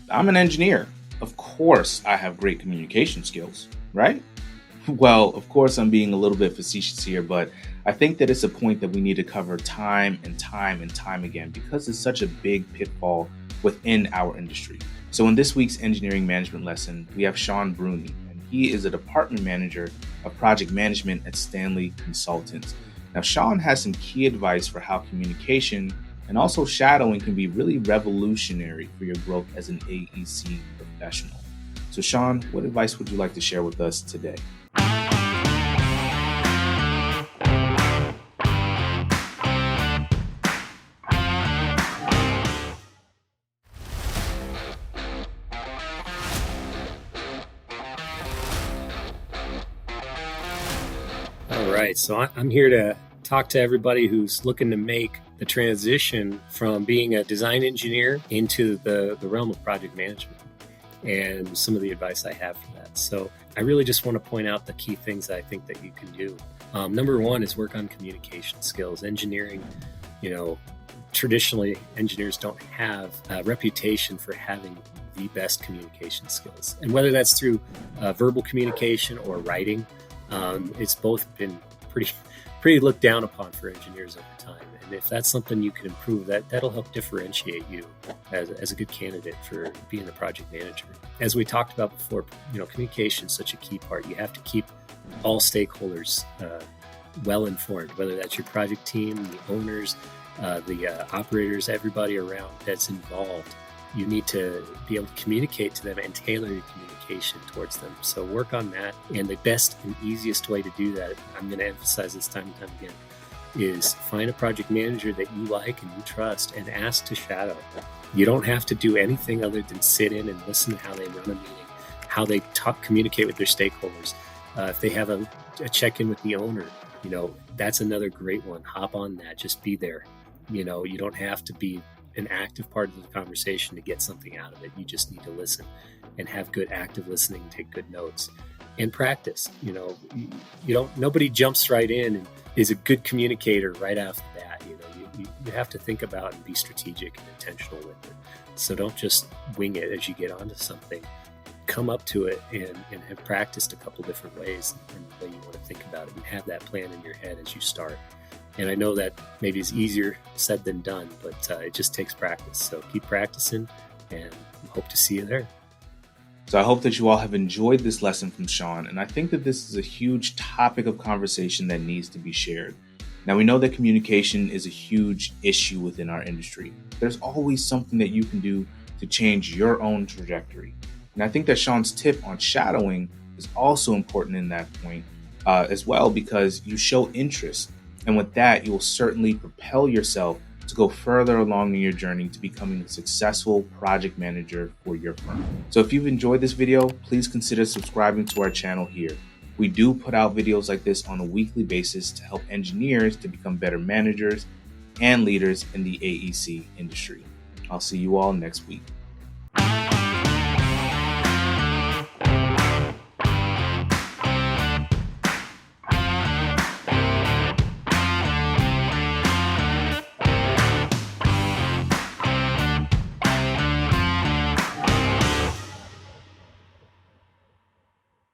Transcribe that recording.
I'm an engineer. Of course, I have great communication skills, right? Well, of course, I'm being a little bit facetious here, but I think that it's a point that we need to cover time and time and time again because it's such a big pitfall within our industry. So, in this week's engineering management lesson, we have Sean Brune, and he is a department manager of project management at Stanley Consultants. Now, Sean has some key advice for how communication and also shadowing can be really revolutionary for your growth as an AEC professional. So, Sean, what advice would you like to share with us today? All right, so I'm here to talk to everybody who's looking to make the transition from being a design engineer into the realm of project management and some of the advice I have for that. So I really just want to point out the key things that I think that you can do. Number one is work on communication skills. Engineering, traditionally engineers don't have a reputation for having the best communication skills. And whether that's through verbal communication or writing, it's both been pretty looked down upon for engineers over time. And if that's something you can improve, that'll help differentiate you as a good candidate for being a project manager. As we talked about before, communication is such a key part. You have to keep all stakeholders well informed, whether that's your project team, the owners, the operators, everybody around that's involved. You need to be able to communicate to them and tailor your communication towards them. So work on that. And the best and easiest way to do that, I'm going to emphasize this time and time again, is find a project manager that you like and you trust and ask to shadow. You don't have to do anything other than sit in and listen to how they run a meeting, how they communicate with their stakeholders. If they have a check-in with the owner, that's another great one. Hop on that. Just be there. You don't have to be an active part of the conversation to get something out of it. You just need to listen and have good active listening, take good notes and practice. Nobody jumps right in and is a good communicator right off the bat. You have to think about and be strategic and intentional with it. So don't just wing it as you get onto something. Come up to it and have practiced a couple different ways and the way you want to think about it and have that plan in your head as you start. And I know that maybe it's easier said than done, but it just takes practice. So keep practicing and hope to see you there. So I hope that you all have enjoyed this lesson from Sean. And I think that this is a huge topic of conversation that needs to be shared. Now, we know that communication is a huge issue within our industry. There's always something that you can do to change your own trajectory. And I think that Sean's tip on shadowing is also important in that point as well, because you show interest. And with that, you will certainly propel yourself to go further along in your journey to becoming a successful project manager for your firm. So if you've enjoyed this video, please consider subscribing to our channel here. We do put out videos like this on a weekly basis to help engineers to become better managers and leaders in the AEC industry. I'll see you all next week.